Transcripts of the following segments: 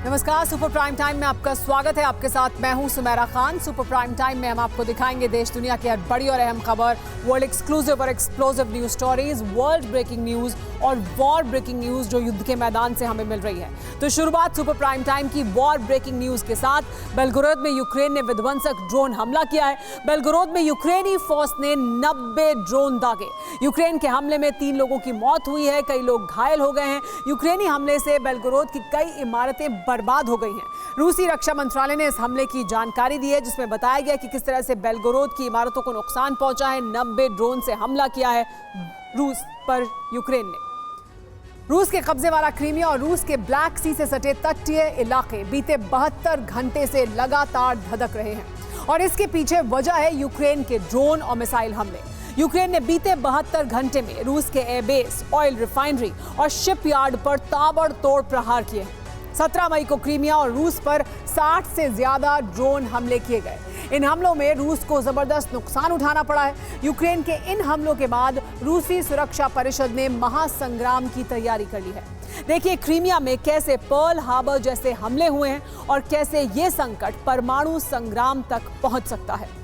नमस्कार, super prime time में आपका स्वागत है। आपके साथ मैं हूं Sumera Khan. Super prime time में हम आपको दिखाएंगे देश दुनिया की हर बड़ी और अहम खबर, वर्ल्ड एक्सक्लूसिव और explosive news stories, world breaking news और वॉर ब्रेकिंग न्यूज जो युद्ध के मैदान से हमें मिल रही है। तो शुरुआत सुपर प्राइम टाइम की वॉर ब्रेकिंग न्यूज के साथ। बेलगोरोद में यूक्रेन ने विध्वंसक ड्रोन हमला किया है। बेलगोरोद में यूक्रेनी फौज ने 90 ड्रोन दागे। यूक्रेन के हमले में 3 लोगों की मौत हुई है, कई लोग घायल हो गए हैं। यूक्रेनी हमले से बेलगोरोद की कई इमारतें बर्बाद हो गई हैं। रूसी रक्षा मंत्रालय ने इस हमले की जानकारी दी है, जिसमें बताया गया कि किस तरह से बेलगोरोद की इमारतों को नुकसान पहुंचा है। 90 ड्रोन से हमला किया है रूस पर यूक्रेन ने। रूस के कब्जे वाला क्रीमिया और रूस के ब्लैक सी से सटे तटीय इलाके बीते 72 घंटे से लगातार धधक रहे हैं और इसके पीछे वजह है यूक्रेन के ड्रोन और मिसाइल हमले। यूक्रेन ने बीते 72 घंटे में रूस के एयरबेस, ऑयल रिफाइनरी और शिपयार्ड पर ताबड़तोड़ प्रहार किए हैं। 17 मई को क्रीमिया और रूस पर 60 से ज्यादा ड्रोन हमले किए गए। इन हमलों में रूस को जबरदस्त नुकसान उठाना पड़ा है। यूक्रेन के इन हमलों के बाद रूसी सुरक्षा परिषद ने महासंग्राम की तैयारी कर ली है। देखिए क्रीमिया में कैसे पर्ल हार्बर जैसे हमले हुए हैं और कैसे ये संकट परमाणु संग्राम तक पहुंच सकता है।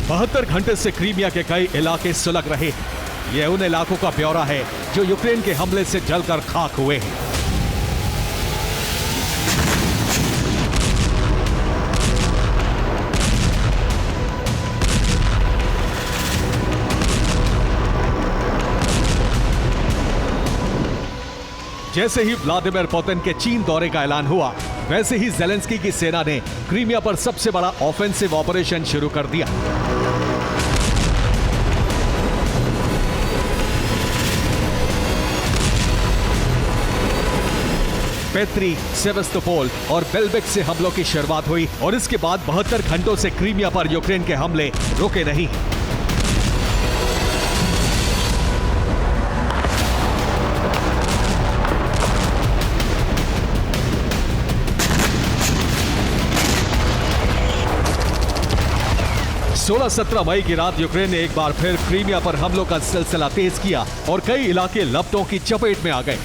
बहत्तर घंटे से क्रीमिया के कई इलाके सुलग रहे हैं। यह उन इलाकों का ब्यौरा है जो यूक्रेन के हमले से जलकर खाक हुए हैं। जैसे ही व्लादिमीर पुतिन के चीन दौरे का ऐलान हुआ, वैसे ही ज़ेलेंस्की की सेना ने क्रीमिया पर सबसे बड़ा ऑफेंसिव ऑपरेशन शुरू कर दिया। पेत्री, सेवास्तोपोल और बेल्बेक से हमलों की शुरुआत हुई और इसके बाद 72 घंटों से क्रीमिया पर यूक्रेन के हमले रुके नहीं। सोलह 17 मई की रात यूक्रेन ने एक बार फिर क्रीमिया पर हमलों का सिलसिला तेज किया और कई इलाके लपटों की चपेट में आ गए।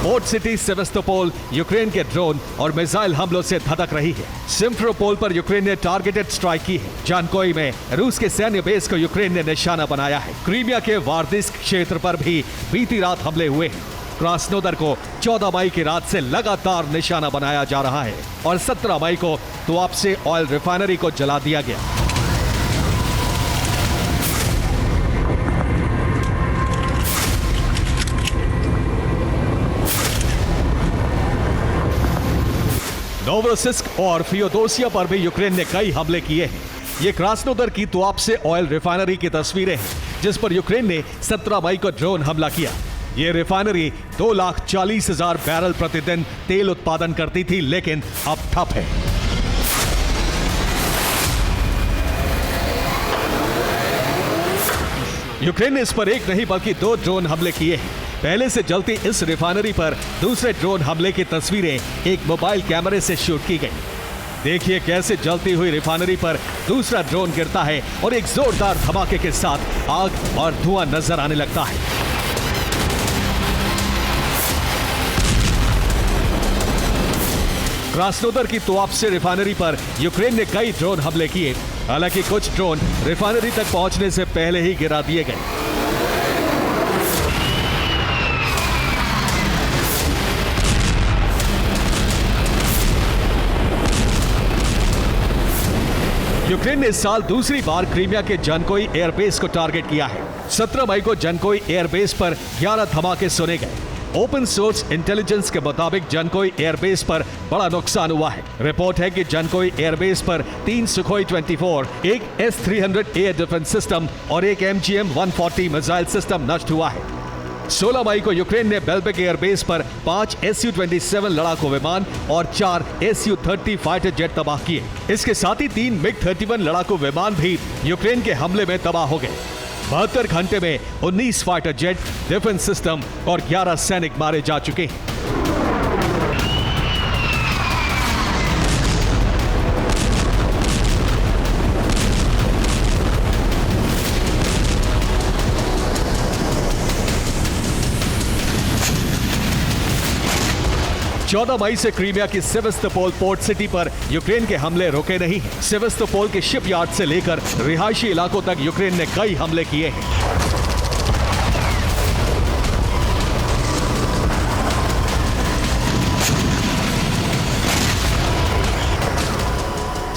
पोर्ट सिटी सेवास्तोपोल यूक्रेन के ड्रोन और मिसाइल हमलों से धधक रही है। सिम्फेरोपोल पर यूक्रेन ने टारगेटेड स्ट्राइक की है। जानकोई में रूस के सैन्य बेस को यूक्रेन ने निशाना बनाया है। क्रीमिया के वार्दिस्क क्षेत्र पर भी बीती रात हमले हुए हैं। क्रास्नोदर को 14 मई की रात से लगातार निशाना बनाया जा रहा है और 17 मई को तुआप्से ऑयल रिफाइनरी को जला दिया गया। नोवरोसिस्क और फियोदोसिया पर भी यूक्रेन ने कई हमले किए हैं। ये क्रास्नोदर की तुआप्से ऑयल रिफाइनरी की तस्वीरें हैं, जिस पर यूक्रेन ने 17 मई को ड्रोन हमला किया। ये रिफाइनरी 2,40,000 बैरल प्रतिदिन तेल उत्पादन करती थी, लेकिन अब ठप है। यूक्रेन ने इस पर एक नहीं बल्कि 2 ड्रोन हमले किए हैं। पहले से जलती इस रिफाइनरी पर दूसरे ड्रोन हमले की तस्वीरें एक मोबाइल कैमरे से शूट की गई। देखिए कैसे जलती हुई रिफाइनरी पर दूसरा ड्रोन गिरता है और एक जोरदार धमाके के साथ आग और धुआं नजर आने लगता है। क्रास्नोदर की तुआप्से रिफाइनरी पर यूक्रेन ने कई ड्रोन हमले किए। हालांकि कुछ ड्रोन रिफाइनरी तक पहुंचने से पहले ही गिरा दिए गए। यूक्रेन ने इस साल दूसरी बार क्रीमिया के जानकोई एयरबेस को टारगेट किया है। 17 मई को जानकोई एयरबेस पर 11 धमाके सुने गए। ओपन सोर्स इंटेलिजेंस के मुताबिक जानकोई एयरबेस पर बड़ा नुकसान हुआ है। रिपोर्ट है कि जानकोई एयरबेस पर 3 सुखोई 24, एक S-300 एयर डिफेंस सिस्टम और एक MGM-140 मिसाइल सिस्टम नष्ट हुआ है। 16 मई को यूक्रेन ने बेल्बेक एयरबेस पर 5 Su-27 लड़ाकू विमान और 4 Su-30 फाइटर जेट तबाह किए। इसके साथ ही 3 MiG-31 लड़ाकू विमान भी यूक्रेन के हमले में तबाह हो गए। 72 घंटे में 19 फाइटर जेट, डिफेंस सिस्टम और 11 सैनिक मारे जा चुके हैं। चौदह मई से क्रीमिया की सेवेस्तोपोल पोर्ट सिटी पर यूक्रेन के हमले रुके नहीं हैं। सेवेस्तोपोल के शिपयार्ड से लेकर रिहायशी इलाकों तक यूक्रेन ने कई हमले किए हैं।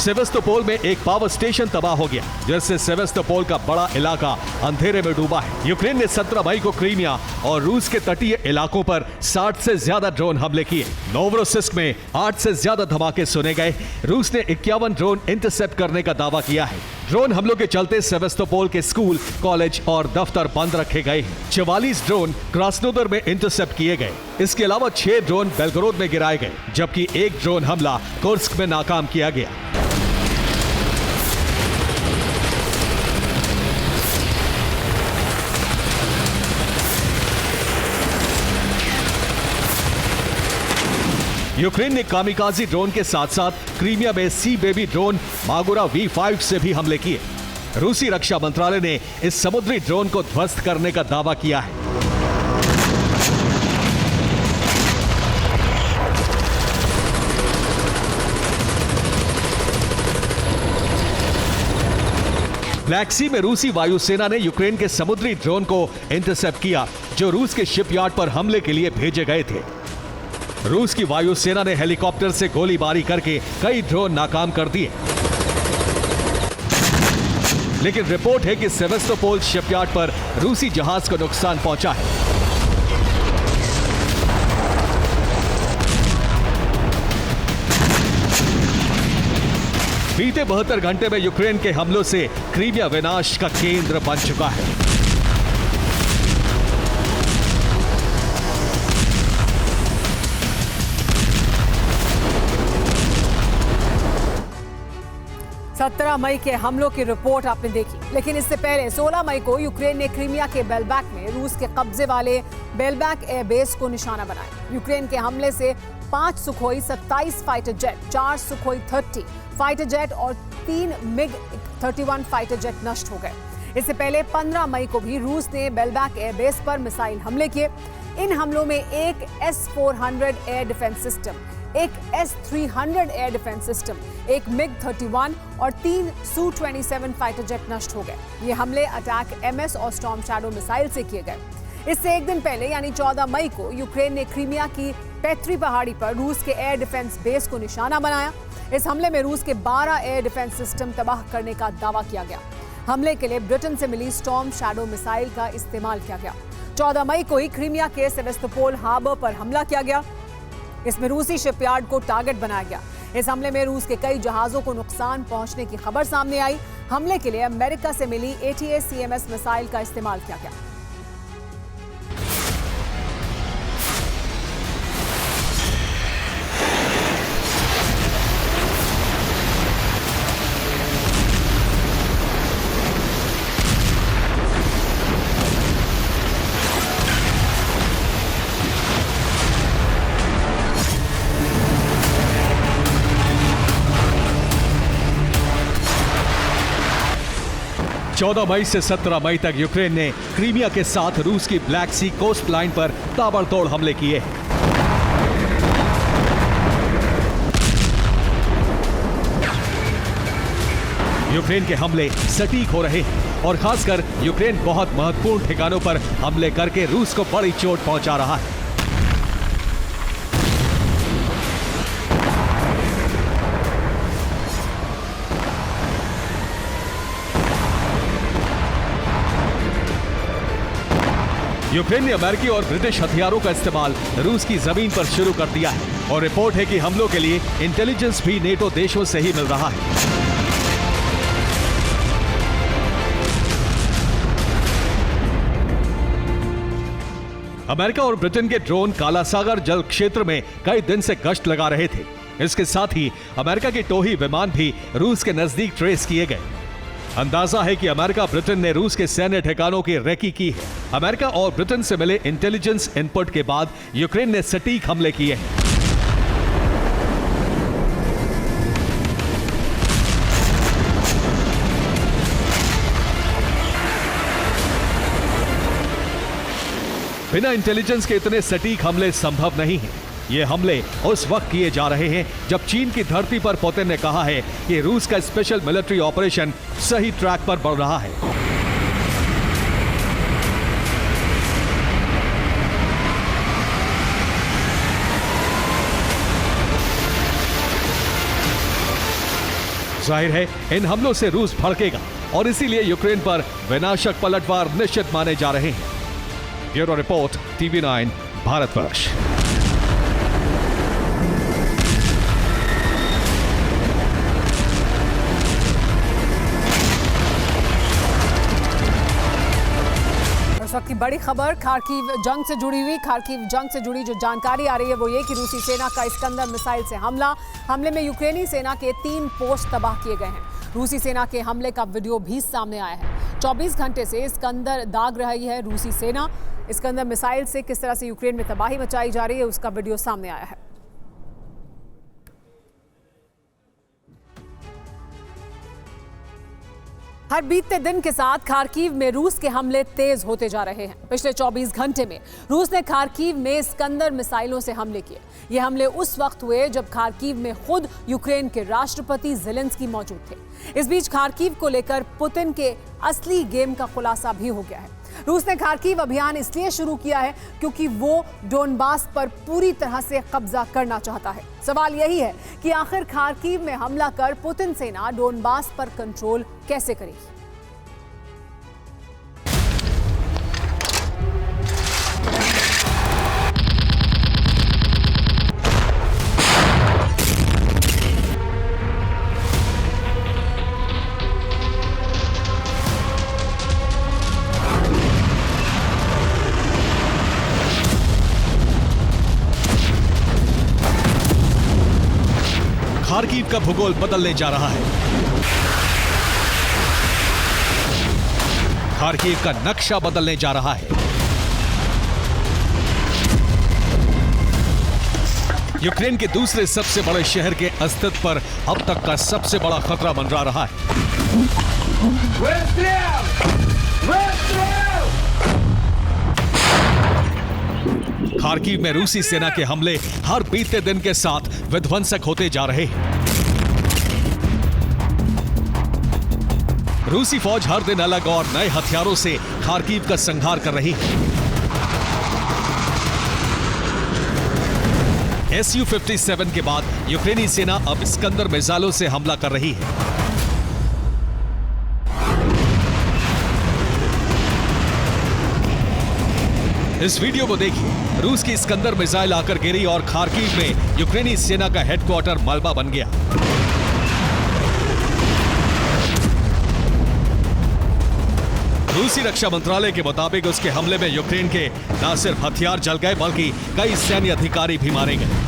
सेवेस्तोपोल में एक पावर स्टेशन तबाह हो गया, जिससे सेवेस्तोपोल का बड़ा इलाका अंधेरे में डूबा है। यूक्रेन ने 17 मई को क्रीमिया और रूस के तटीय इलाकों पर 60 से ज्यादा ड्रोन हमले किए। नोवरोसिस्क में 8 से ज्यादा धमाके सुने गए। रूस ने 51 ड्रोन इंटरसेप्ट करने का दावा किया है। ड्रोन हमलों के चलते सेवेस्तोपोल के स्कूल, कॉलेज और दफ्तर बंद रखे गए हैं। 44 ड्रोन क्रास्नोदर में इंटरसेप्ट किए गए। इसके अलावा 6 ड्रोन बेलगोरोद में गिराए गए, जबकि एक ड्रोन हमला कुर्स्क में नाकाम किया गया। यूक्रेन ने कामिकाजी ड्रोन के साथ साथ क्रीमिया में सी बेबी ड्रोन मागुरा V5 से भी हमले किए। रूसी रक्षा मंत्रालय ने इस समुद्री ड्रोन को ध्वस्त करने का दावा किया है। ब्लैक सी में रूसी वायुसेना ने यूक्रेन के समुद्री ड्रोन को इंटरसेप्ट किया, जो रूस के शिपयार्ड पर हमले के लिए भेजे गए थे। रूस की वायुसेना ने हेलीकॉप्टर से गोलीबारी करके कई ड्रोन नाकाम कर दिए। लेकिन रिपोर्ट है कि सेवेस्तोपोल शिपयार्ड पर रूसी जहाज को नुकसान पहुंचा है। बीते 72 घंटे में यूक्रेन के हमलों से क्रीमिया विनाश का केंद्र बन चुका है। सत्रह मई के हमलों की रिपोर्ट आपने देखी, लेकिन इससे पहले 16 मई को यूक्रेन ने क्रीमिया के बेलबैक में रूस के कब्जे वाले बेलबैक एयरबेस को निशाना बनाया। यूक्रेन के हमले से 5 Sukhoi 27 fighter jet, 4 Sukhoi 30 fighter jet और 3 MiG-31 फाइटर जेट नष्ट हो गए। इससे पहले 15 मई को भी रूस ने बेलबैक एयरबेस पर मिसाइल हमले किए। इन हमलों में एक S-400 एयर डिफेंस सिस्टम, एक S-300 एयर डिफेंस सिस्टम, एक MiG-31 और 3 Su-27 फाइटर जेट नष्ट हो गए। ये हमले अटैक MS और स्टॉर्म शैडो मिसाइल से किए गए। इससे एक दिन पहले यानी 14 मई को यूक्रेन ने क्रीमिया की पेट्री पहाड़ी पर रूस के एयर डिफेंस बेस को निशाना बनाया। इस हमले में रूस के 12 एयर डिफेंस सिस्टम तबाह करने का दावा किया गया। हमले के लिए ब्रिटेन से मिली स्टॉर्म शैडो मिसाइल का इस्तेमाल किया गया। 14 मई को ही क्रीमिया के सेवेस्तोपोल हार्बर पर हमला किया गया। इसमें रूसी शिपयार्ड को टारगेट बनाया गया। इस हमले में रूस के कई जहाजों को नुकसान पहुंचने की खबर सामने आई। हमले के लिए अमेरिका से मिली ATACMS मिसाइल का इस्तेमाल किया गया। चौदह मई से 17 मई तक यूक्रेन ने क्रीमिया के साथ रूस की ब्लैक सी कोस्ट लाइन पर ताबड़तोड़ हमले किए। यूक्रेन के हमले सटीक हो रहे हैं और खासकर यूक्रेन बहुत महत्वपूर्ण ठिकानों पर हमले करके रूस को बड़ी चोट पहुंचा रहा है। यूक्रेन ने अमेरिकी और ब्रिटिश हथियारों का इस्तेमाल रूस की जमीन पर शुरू कर दिया है और रिपोर्ट है कि हमलों के लिए इंटेलिजेंस भी नेटो देशों से ही मिल रहा है। अमेरिका और ब्रिटेन के ड्रोन काला सागर जल क्षेत्र में कई दिन से गश्त लगा रहे थे। इसके साथ ही अमेरिका के टोही विमान भी रूस के नजदीक ट्रेस किए गए। अंदाजा है कि अमेरिका ब्रिटेन ने रूस के सैन्य ठिकानों की रेकी की है। अमेरिका और ब्रिटेन से मिले इंटेलिजेंस इनपुट के बाद यूक्रेन ने सटीक हमले किए हैं। बिना इंटेलिजेंस के इतने सटीक हमले संभव नहीं हैं। ये हमले उस वक्त किए जा रहे हैं जब चीन की धरती पर पुतिन ने कहा है कि रूस का स्पेशल मिलिट्री ऑपरेशन सही ट्रैक पर बढ़ रहा है। जाहिर है इन हमलों से रूस भड़केगा और इसीलिए यूक्रेन पर विनाशक पलटवार निश्चित माने जा रहे हैं। Bureau report, TV9 Bharatvarsh. इस वक्त की बड़ी खबर खार्किव जंग से जुड़ी जो जानकारी आ रही है वो ये कि रूसी सेना का इस्कंदर मिसाइल से हमले में यूक्रेनी सेना के 3 पोस्ट तबाह किए गए हैं। रूसी सेना के हमले का वीडियो भी सामने आया है। 24 घंटे से इस्कंदर दाग रही है रूसी सेना। इस्कंदर मिसाइल से किस तरह से यूक्रेन में तबाही मचाई जा रही है उसका वीडियो सामने आया है। हर बीतते दिन के साथ खार्किव में रूस के हमले तेज होते जा रहे हैं। पिछले 24 घंटे में रूस ने खार्किव में इस्कंदर मिसाइलों से हमले किए। ये हमले उस वक्त हुए जब खार्किव में खुद यूक्रेन के राष्ट्रपति ज़ेलेंस्की मौजूद थे। इस बीच खार्किव को लेकर पुतिन के असली गेम का खुलासा भी हो गया है। रूस ने खार्किव अभियान इसलिए शुरू किया है क्योंकि वो डोनबास पर पूरी तरह से कब्जा करना चाहता है। सवाल यही है कि आखिर खार्किव में हमला कर पुतिन सेना डोनबास पर कंट्रोल कैसे करेगी। खार्किव का भूगोल बदलने जा रहा है। खार्किव का नक्शा बदलने जा रहा है। यूक्रेन के दूसरे सबसे बड़े शहर के अस्तित्व पर अब तक का सबसे बड़ा खतरा मंडरा रहा है। खार्किव में रूसी सेना के हमले हर बीते दिन के साथ विध्वंसक होते जा रहे हैं। रूसी फौज हर दिन अलग और नए हथियारों से खार्किव का संहार कर रही है। Su-57 के बाद यूक्रेनी सेना अब इस्कंदर मिसाइलों से हमला कर रही है। इस वीडियो को देखिए। रूस की इस्कंदर मिसाइल आकर गिरी और खार्किव में यूक्रेनी सेना का हेडक्वार्टर मलबा बन गया। रूसी रक्षा मंत्रालय के मुताबिक उसके हमले में यूक्रेन के न सिर्फ हथियार जल गए बल्कि कई सैन्य अधिकारी भी मारे गए।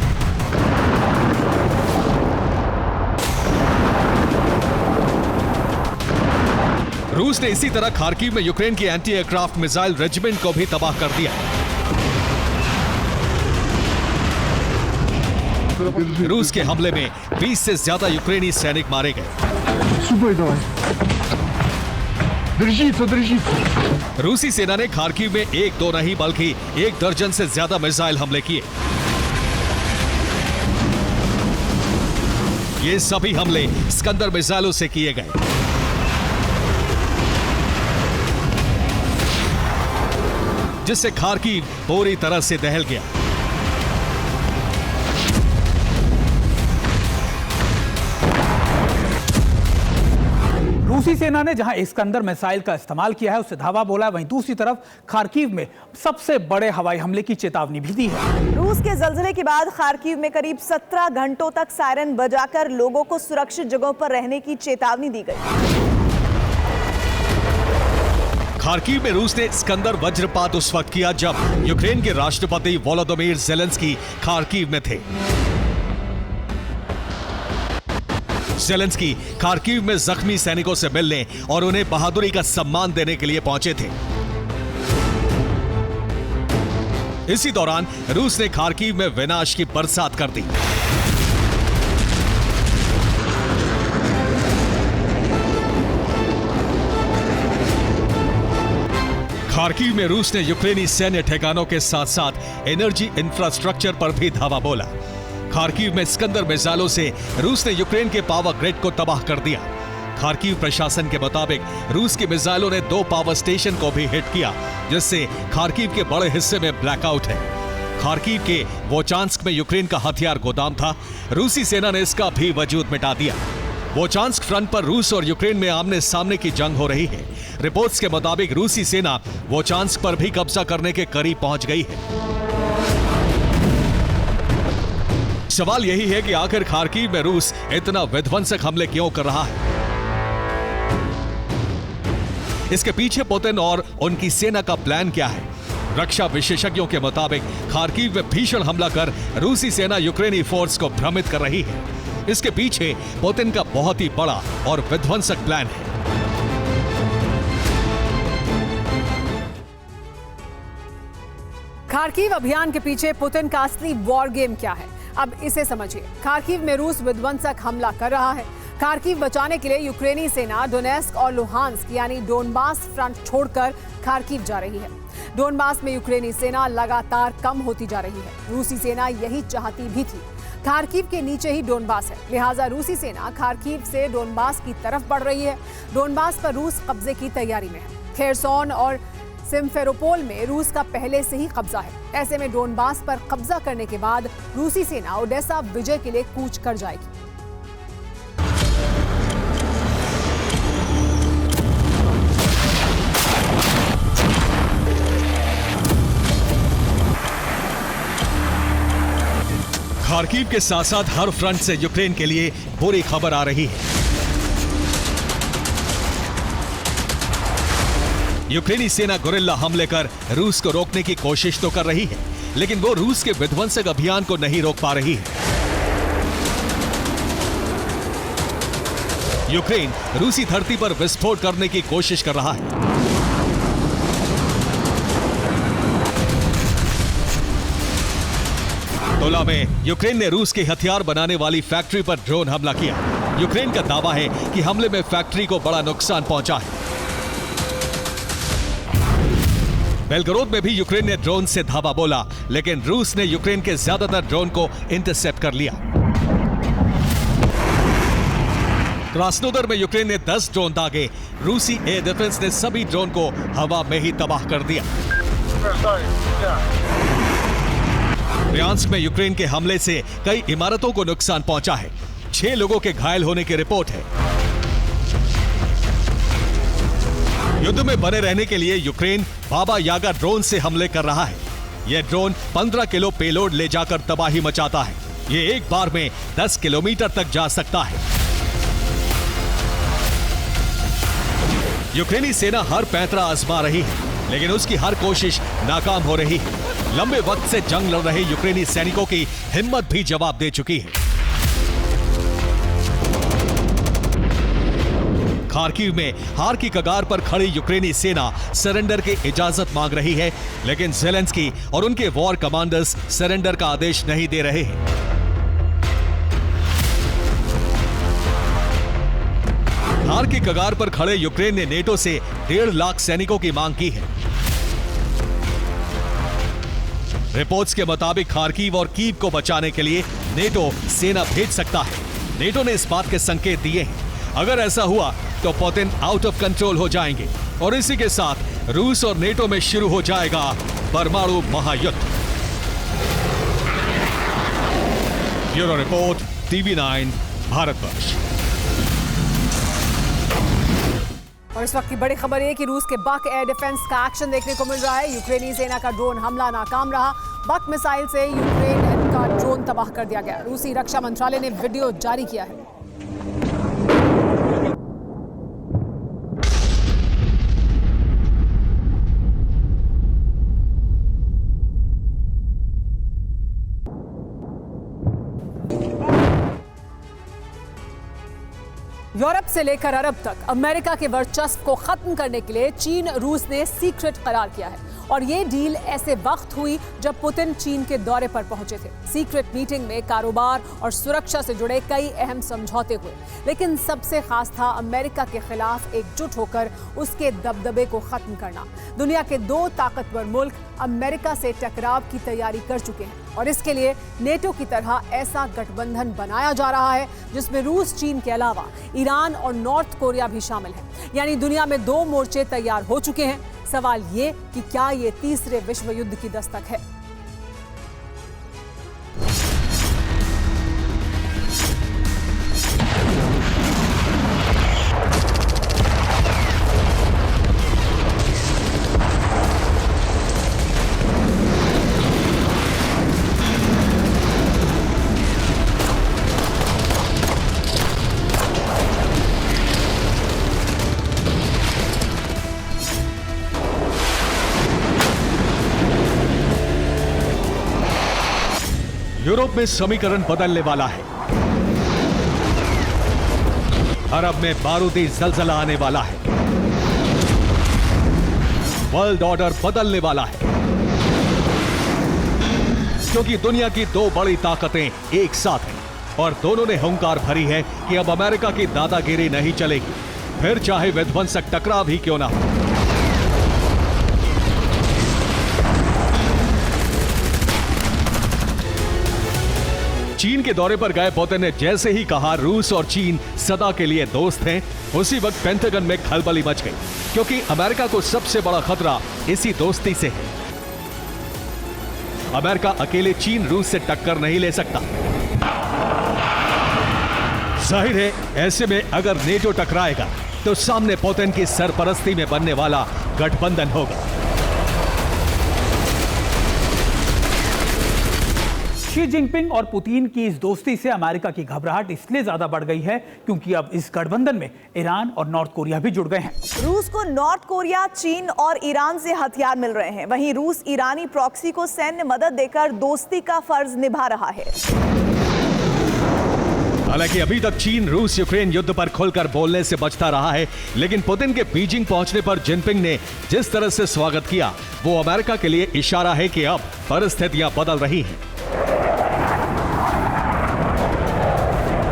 रूस ने इसी तरह खार्किव में यूक्रेन की एंटी एयरक्राफ्ट मिसाइल रेजिमेंट को भी तबाह कर दिया। रूस के हमले में 20 से ज्यादा यूक्रेनी सैनिक मारे गए। रूसी सेना ने खार्किव में 1-2 नहीं बल्कि 1 दर्जन से ज्यादा मिसाइल हमले किए। ये सभी हमले इस्कंदर मिसाइलों से किए गए। जिससे खार्किव पूरी तरह से दहल गया। रूस रूसी सेना ने जहां इस्कंदर मिसाइल का इस्तेमाल किया है, उससे धावा बोला है, वहीं दूसरी तरफ खार्किव में सबसे बड़े हवाई हमले की चेतावनी भी दी है। रूस के जल्जले के बाद खार्किव में करीब 17 घंटों तक सायरन बजाकर लोगों को सुरक्षित जगहों पर रहने की चेतावनी दी गई। खार्किव में रूस ने स्कंदर वज्रपात उस वक्त किया जब यूक्रेन के राष्ट्रपति वोलोदिमीर ज़ेलेंस्की खार्किव में थे। ज़ेलेंस्की खार्किव में जख्मी सैनिकों से मिलने और उन्हें बहादुरी का सम्मान देने के लिए पहुंचे थे। इसी दौरान रूस ने खार्किव में विनाश की बरसात कर दी। खार्किव में रूस ने यूक्रेनी सैन्य ठिकानों के साथ साथ एनर्जी इंफ्रास्ट्रक्चर पर भी धावा बोला। खार्किव में स्कंदर मिसाइलों से रूस ने यूक्रेन के पावर ग्रिड को तबाह कर दिया। खार्किव प्रशासन के मुताबिक रूस की मिसाइलों ने 2 पावर स्टेशन को भी हिट किया, जिससे खार्किव के बड़े हिस्से में ब्लैकआउट है। खार्किव के वोचांस्क में यूक्रेन का हथियार गोदाम था। रूसी सेना ने इसका भी वजूद मिटा दिया। वोचांस्क फ्रंट पर रूस और यूक्रेन में आमने सामने की जंग हो रही है। रिपोर्ट्स के मुताबिक रूसी सेना वोचांस्क पर भी कब्जा करने के करीब पहुंच गई है। सवाल यही है कि आखिर खार्किव में रूस इतना विध्वंसक हमले क्यों कर रहा है? इसके पीछे पुतिन और उनकी सेना का प्लान क्या है? रक्षा विशेषज्ञों के मुताबिक खार्किव में भीषण हमला कर रूसी सेना यूक्रेनी फोर्स को भ्रमित कर रही है। इसके पीछे पुतिन का बहुत ही बड़ा और विध्वंसक प्लान है। खार्किव अभियान के पीछे पुतिन का असली वॉर गेम क्या है, अब इसे समझिए। खार्किव में रूस विध्वंसक हमला कर रहा है। खार्किव बचाने के लिए यूक्रेनी सेना डोनेस्क और लुहांस्क यानी डोनबास फ्रंट छोड़कर खार्किव जा रही है। डोनबास में यूक्रेनी सेना लगातार कम होती जा रही है। रूसी सेना यही चाहती भी थी। खार्किव के नीचे ही डोनबास है, लिहाजा रूसी सेना खार्किव से डोनबास की तरफ बढ़ रही है। डोनबास पर रूस कब्जे की तैयारी में है। खेरसोन और सिम्फेरोपोल में रूस का पहले से ही कब्जा है। ऐसे में डोनबास पर कब्जा करने के बाद रूसी सेना ओडेसा विजय के लिए कूच कर जाएगी। खार्किव के साथ साथ हर फ्रंट से यूक्रेन के लिए बुरी खबर आ रही है। यूक्रेनी सेना गुरिल्ला हमले कर रूस को रोकने की कोशिश तो कर रही है, लेकिन वो रूस के विध्वंसक अभियान को नहीं रोक पा रही है। यूक्रेन रूसी धरती पर विस्फोट करने की कोशिश कर रहा है। तोला में यूक्रेन ने रूस के हथियार बनाने वाली फैक्ट्री पर ड्रोन हमला किया। यूक्रेन का दावा है कि हमले में फैक्ट्री को बड़ा नुकसान पहुंचा है। बेलगरोद में भी यूक्रेन ने ड्रोन से धावा बोला, लेकिन रूस ने यूक्रेन के ज्यादातर ड्रोन को इंटरसेप्ट कर लिया। क्रास्नोदर में यूक्रेन ने 10 ड्रोन दागे। रूसी एयर डिफेंस ने सभी ड्रोन को हवा में ही तबाह कर दिया। ब्रियांस्क में यूक्रेन के हमले से कई इमारतों को नुकसान पहुंचा है। 6 लोगों के घायल होने की रिपोर्ट है। युद्ध में बने रहने के लिए यूक्रेन बाबा यागा ड्रोन से हमले कर रहा है। यह ड्रोन 15 किलो पेलोड ले जाकर तबाही मचाता है। यह एक बार में 10 किलोमीटर तक जा सकता है। यूक्रेनी सेना हर पैंतरा आजमा रही है, लेकिन उसकी हर कोशिश नाकाम हो रही है। लंबे वक्त से जंग लड़ रहे यूक्रेनी सैनिकों की हिम्मत भी जवाब दे चुकी है। खार्किव में हार की कगार पर खड़ी यूक्रेनी सेना सरेंडर की इजाजत मांग रही है, लेकिन ज़ेलेंस्की और उनके वॉर कमांडर्स सरेंडर का आदेश नहीं दे रहे हैं। हार की कगार पर खड़े यूक्रेन ने नेटो से 1.5 लाख सैनिकों की मांग की है। रिपोर्ट्स के मुताबिक खार्किव और कीव को बचाने के लिए नेटो सेना भेज सकता है। नेटो ने इस बात के संकेत दिए हैं। अगर ऐसा हुआ तो पुतिन आउट ऑफ कंट्रोल हो जाएंगे और इसी के साथ रूस और नेटो में शुरू हो जाएगा परमाणु महायुद्ध। Bureau report, TV9 Bharatvarsh. और इस वक्त की बड़ी खबर है कि रूस के बक एयर डिफेंस का एक्शन देखने को मिल रहा है। यूक्रेनी सेना का ड्रोन हमला नाकाम रहा। बक मिसाइल से यूक्रेन का ड्रोन तबाह कर दिया गया। रूसी रक्षा मंत्रालय ने वीडियो जारी किया है। यूरोप से लेकर अरब तक अमेरिका के वर्चस्व को खत्म करने के लिए चीन रूस ने सीक्रेट करार किया है और ये डील ऐसे वक्त हुई जब पुतिन चीन के दौरे पर पहुंचे थे। सीक्रेट मीटिंग में कारोबार और सुरक्षा से जुड़े कई अहम समझौते हुए, लेकिन सबसे खास था अमेरिका के खिलाफ एकजुट होकर उसके दबदबे को खत्म करना। दुनिया के दो ताकतवर मुल्क अमेरिका से टकराव की तैयारी कर चुके हैं और इसके लिए नेटो की तरह ऐसा गठबंधन बनाया जा रहा है जिसमें रूस, चीन के अलावा ईरान और नॉर्थ कोरिया भी शामिल है। यानी दुनिया में दो मोर्चे तैयार हो चुके हैं। सवाल ये कि क्या ये तीसरे विश्व युद्ध की दस्तक है? यूरोप में समीकरण बदलने वाला है। अरब में बारूदी जलजला आने वाला है। वर्ल्ड ऑर्डर बदलने वाला है, क्योंकि दुनिया की दो बड़ी ताकतें एक साथ हैं और दोनों ने हुंकार भरी है कि अब अमेरिका की दादागिरी नहीं चलेगी, फिर चाहे विध्वंसक टकराव ही क्यों ना हो। चीन के दौरे पर गए पुतिन ने जैसे ही कहा रूस और चीन सदा के लिए दोस्त हैं, उसी वक्त पेंटागन में खलबली मच गई, क्योंकि अमेरिका को सबसे बड़ा खतरा इसी दोस्ती से है। अमेरिका अकेले चीन रूस से टक्कर नहीं ले सकता। जाहिर है ऐसे में अगर नेटो टकराएगा तो सामने पुतिन की सरपरस्ती में बनने वाला गठबंधन होगा। शी जिनपिंग और पुतिन की इस दोस्ती से अमेरिका की घबराहट इसलिए ज्यादा बढ़ गई है क्योंकि अब इस गठबंधन में ईरान और नॉर्थ कोरिया भी जुड़ गए हैं। रूस को नॉर्थ कोरिया, चीन और ईरान से हथियार मिल रहे हैं। वहीं रूस ईरानी प्रॉक्सी को सैन्य मदद देकर दोस्ती का फर्ज निभा रहा है। हालांकि अभी तक चीन रूस यूक्रेन युद्ध पर खुलकर बोलने से बचता रहा है, लेकिन पुतिन के बीजिंग पहुंचने पर जिनपिंग ने जिस तरह से स्वागत किया वो अमेरिका के लिए इशारा है कि अब परिस्थितियां बदल रही हैं।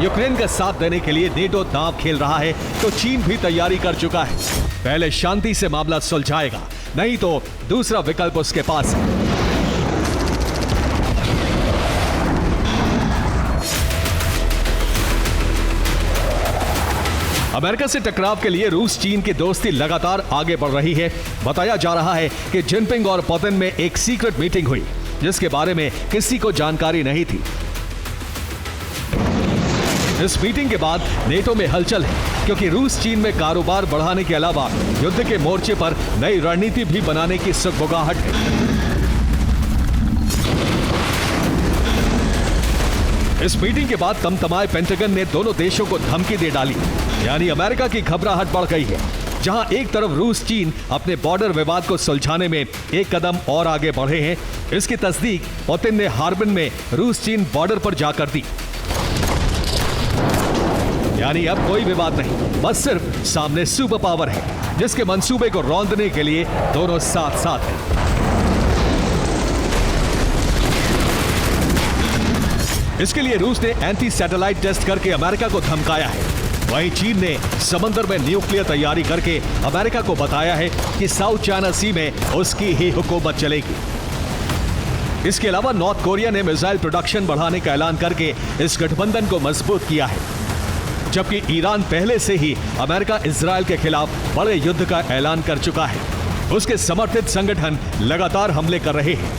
यूक्रेन का साथ देने के लिए नेटो दांव खेल रहा है तो चीन भी तैयारी कर चुका है। पहले शांति से मामला सुलझाएगा, नहीं तो दूसरा विकल्प उसके पास है। अमेरिका से टकराव के लिए रूस चीन की दोस्ती लगातार आगे बढ़ रही है। बताया जा रहा है कि जिनपिंग और पुतिन में एक सीक्रेट मीटिंग हुई जिसके बारे में किसी को जानकारी नहीं थी। इस मीटिंग के बाद नेटो में हलचल है, क्योंकि रूस चीन में कारोबार बढ़ाने के अलावा युद्ध के मोर्चे पर नई रणनीति भी बनाने की सुगबुगाहट है। इस मीटिंग के बाद तमतमाए पेंटागन ने दोनों देशों को धमकी दे डाली, यानी अमेरिका की घबराहट बढ़ गई है। जहां एक तरफ रूस चीन अपने बॉर्डर विवाद को सुलझाने में एक कदम और आगे बढ़े हैं, इसकी तस्दीक पुतिन ने हार्बिन में रूस चीन बॉर्डर पर जाकर दी। यानी अब कोई विवाद नहीं, बस सिर्फ सामने सुपर पावर है जिसके मंसूबे को रौंदने के लिए दोनों साथ साथ हैं। इसके लिए रूस ने एंटी सैटेलाइट टेस्ट करके अमेरिका को धमकाया है। वहीं चीन ने समंदर में न्यूक्लियर तैयारी करके अमेरिका को बताया है कि साउथ चाइना सी में उसकी ही हुकूमत चलेगी। इसके अलावा नॉर्थ कोरिया ने मिसाइल प्रोडक्शन बढ़ाने का ऐलान करके इस गठबंधन को मजबूत किया है, जबकि ईरान पहले से ही अमेरिका इजराइल के खिलाफ बड़े युद्ध का ऐलान कर चुका है। उसके समर्थित संगठन लगातार हमले कर रहे हैं।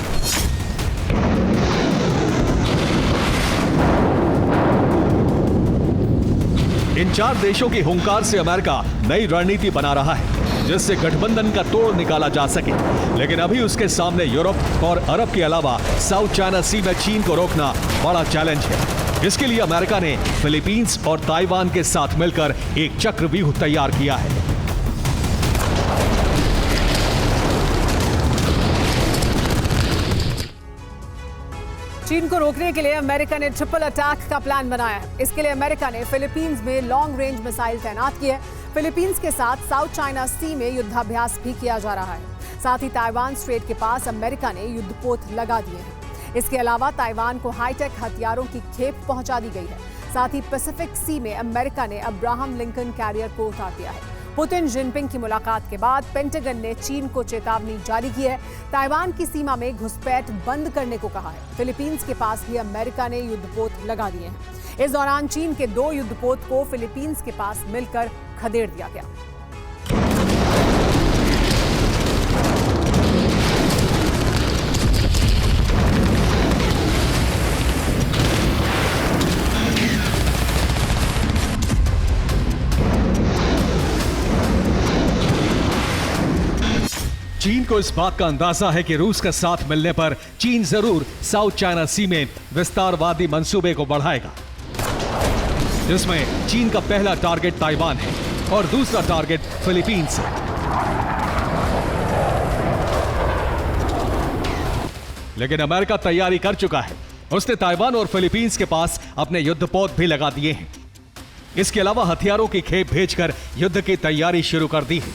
इन 4 देशों की हुंकार से अमेरिका नई रणनीति बना रहा है जिससे गठबंधन का तोड़ निकाला जा सके। लेकिन अभी उसके सामने यूरोप और अरब के अलावा साउथ चाइना सी में चीन को रोकना बड़ा चैलेंज है। इसके लिए अमेरिका ने फिलीपींस और ताइवान के साथ मिलकर एक चक्रव्यूह तैयार किया है। चीन को रोकने के लिए अमेरिका ने ट्रिपल अटैक का प्लान बनाया है। इसके लिए अमेरिका ने फिलीपींस में लॉन्ग रेंज मिसाइल तैनात किए। फिलीपींस के साथ साउथ चाइना सी में युद्धाभ्यास भी किया जा रहा है। साथ ही ताइवान स्ट्रेट के पास अमेरिका ने युद्धपोत लगा दिए हैं। इसके अलावा ताइवान को हाईटेक हथियारों की खेप पहुंचा दी गई है। साथ ही पैसिफिक सी में अमेरिका ने अब्राहम लिंकन कैरियर को उतार दिया है। पुतिन जिनपिंग की मुलाकात के बाद पेंटागन ने चीन को चेतावनी जारी की है। ताइवान की सीमा में घुसपैठ बंद करने को कहा है। फिलीपींस के पास भी अमेरिका ने युद्धपोत लगा दिए हैं। इस दौरान चीन के 2 युद्धपोत को फिलीपींस के पास मिलकर खदेड़ दिया गया। चीन को इस बात का अंदाजा है कि रूस का साथ मिलने पर चीन जरूर साउथ चाइना सी में विस्तारवादी मंसूबे को बढ़ाएगा, जिसमें चीन का पहला टारगेट ताइवान है और दूसरा टारगेट फिलीपींस है। लेकिन अमेरिका तैयारी कर चुका है। उसने ताइवान और फिलीपींस के पास अपने युद्धपोत भी लगा दिए हैं। इसके अलावा हथियारों की खेप भेजकर युद्ध की तैयारी शुरू कर दी है।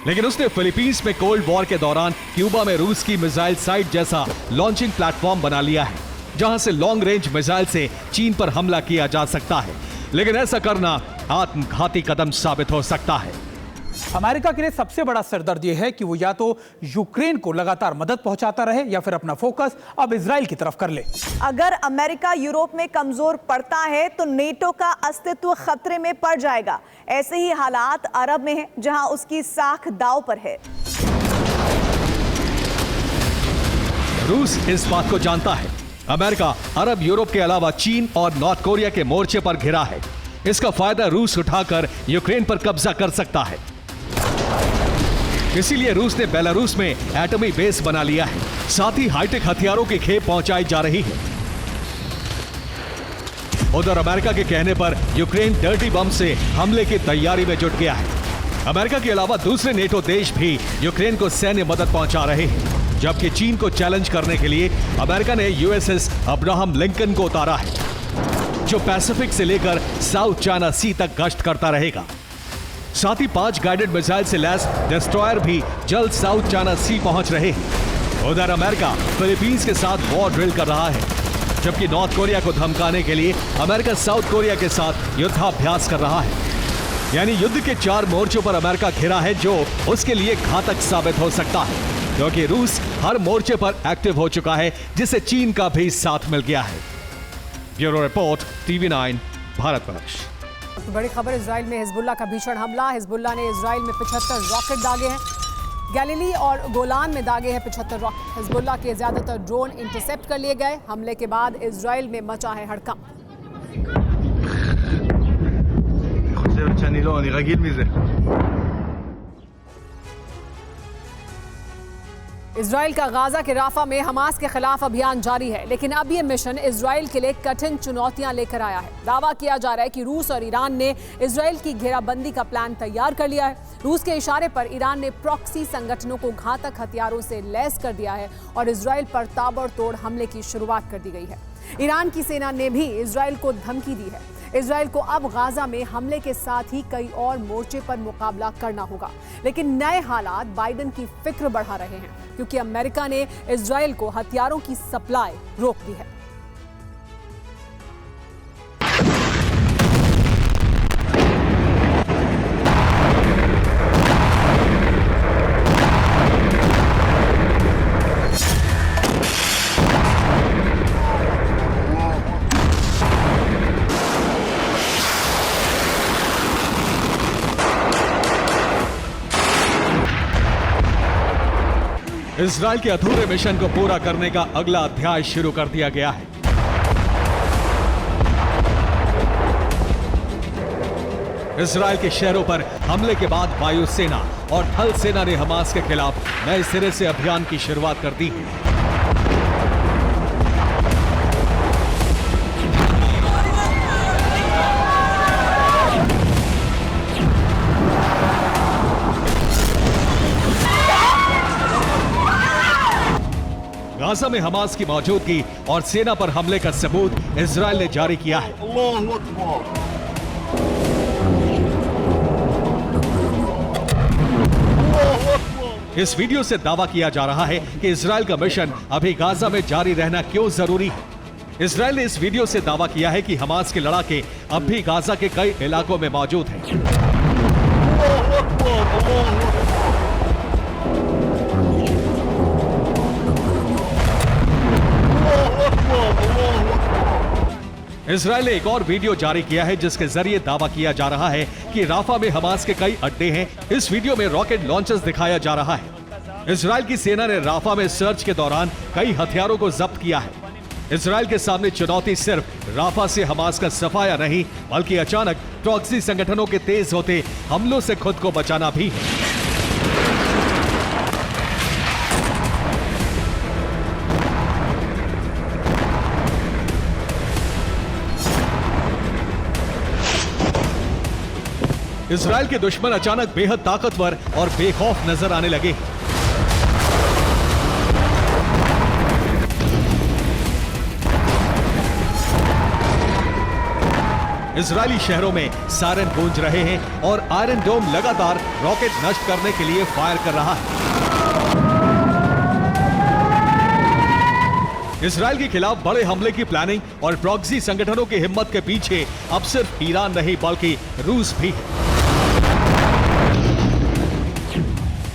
लेकिन उसने फिलीपींस में कोल्ड वॉर के दौरान क्यूबा में रूस की मिसाइल साइट जैसा लॉन्चिंग प्लेटफॉर्म बना लिया है, जहां से लॉन्ग रेंज मिसाइल से चीन पर हमला किया जा सकता है। लेकिन ऐसा करना आत्मघाती कदम साबित हो सकता है। अमेरिका के लिए सबसे बड़ा सिरदर्द यह है कि वो या तो यूक्रेन को लगातार मदद पहुंचाता रहे या फिर अपना फोकस अब इजराइल की तरफ कर ले। अगर अमेरिका यूरोप में कमजोर पड़ता है तो नेटो का अस्तित्व खतरे में पड़ जाएगा। ऐसे ही हालात अरब में हैं, जहां उसकी साख दांव पर है। रूस इस बात को जानता है। अमेरिका अरब, यूरोप के अलावा चीन और नॉर्थ कोरिया के मोर्चे पर घिरा है। इसका फायदा रूस उठाकर यूक्रेन पर कब्जा कर सकता है। इसीलिए रूस ने बेलारूस में एटमी बेस बना लिया है। साथ ही हाईटेक हथियारों की खेप पहुंचाई जा रही है। उधर अमेरिका के कहने पर यूक्रेन डर्टी बम से हमले की तैयारी में जुट गया है। अमेरिका के अलावा दूसरे नेटो देश भी यूक्रेन को सैन्य मदद पहुंचा रहे हैं, जबकि चीन को चैलेंज करने के लिए अमेरिका ने यूएसएस अब्राहम लिंकन को उतारा है, जो पैसिफिक से लेकर साउथ चाइना सी तक गश्त करता रहेगा। साथ ही 5 गाइडेड मिसाइल से लैस डिस्ट्रॉयर भी जल्द साउथ चाइना सी पहुंच रहे हैं। उधर अमेरिका फिलीपींस के साथ वॉर ड्रिल कर रहा है, जबकि नॉर्थ कोरिया को धमकाने के लिए अमेरिका साउथ कोरिया के साथ युद्धाभ्यास कर रहा है। यानी युद्ध के 4 मोर्चों पर अमेरिका घिरा है, जो उसके लिए घातक साबित हो सकता है, क्योंकि रूस हर मोर्चे पर एक्टिव हो चुका है, जिसे चीन का भी साथ मिल गया है। Bureau report, TV9 Bharatvarsh. तो बड़ी खबर, इजराइल में हिजबुल्लाह का भीषण हमला। हिजबुल्लाह ने इजराइल में 75 रॉकेट दागे हैं। गैलीली और गोलान में दागे हैं 75 रॉकेट। हिजबुल्लाह के ज्यादातर ड्रोन इंटरसेप्ट कर लिए गए। हमले के बाद इजराइल में मचा है हड़कंप। इजराइल का गाजा के राफा में हमास के खिलाफ अभियान जारी है, लेकिन अब यह मिशन इजराइल के लिए कठिन चुनौतियां लेकर आया है। दावा किया जा रहा है कि रूस और ईरान ने इजराइल की घेराबंदी का प्लान तैयार कर लिया है। रूस के इशारे पर ईरान ने प्रॉक्सी संगठनों को घातक हथियारों से लैस कर दिया है और इजराइल पर ताबड़तोड़ हमले की शुरुआत कर दी गई है। ईरान की सेना ने भी इजराइल को धमकी दी है। इजराइल को अब गाजा में हमले के साथ ही कई और मोर्चे पर मुकाबला करना होगा। लेकिन नए हालात बाइडेन की फिक्र बढ़ा रहे हैं, क्योंकि अमेरिका ने इजराइल को हथियारों की सप्लाई रोक दी है। इजराइल के अधूरे मिशन को पूरा करने का अगला अध्याय शुरू कर दिया गया है। इजराइल के शहरों पर हमले के बाद वायुसेना और थल सेना ने हमास के खिलाफ नए सिरे से अभियान की शुरुआत कर दी है। गाजा में हमास की मौजूदगी और सेना पर हमले का सबूत इजराइल ने जारी किया है। इस वीडियो से दावा किया जा रहा है कि इजराइल का मिशन अभी गाजा में जारी रहना क्यों जरूरी है। इजराइल ने इस वीडियो से दावा किया है कि हमास के लड़ाके अब भी गाजा के कई इलाकों में मौजूद हैं। इजराइल ने एक और वीडियो जारी किया है जिसके जरिए दावा किया जा रहा है कि राफा में हमास के कई अड्डे हैं। इस वीडियो में रॉकेट लॉन्चर्स दिखाया जा रहा है। इजराइल की सेना ने राफा में सर्च के दौरान कई हथियारों को जब्त किया है। इजराइल के सामने चुनौती सिर्फ राफा से हमास का सफाया नहीं, बल्कि अचानक प्रॉक्सी संगठनों के तेज होते हमलों से खुद को बचाना भी है। इजराइल के दुश्मन अचानक बेहद ताकतवर और बेखौफ नजर आने लगे। इजरायली शहरों में सायरन गूंज रहे हैं और आयरन डोम लगातार रॉकेट नष्ट करने के लिए फायर कर रहा है। इजराइल के खिलाफ बड़े हमले की प्लानिंग और प्रॉक्सी संगठनों की हिम्मत के पीछे अब सिर्फ ईरान नहीं बल्कि रूस भी है।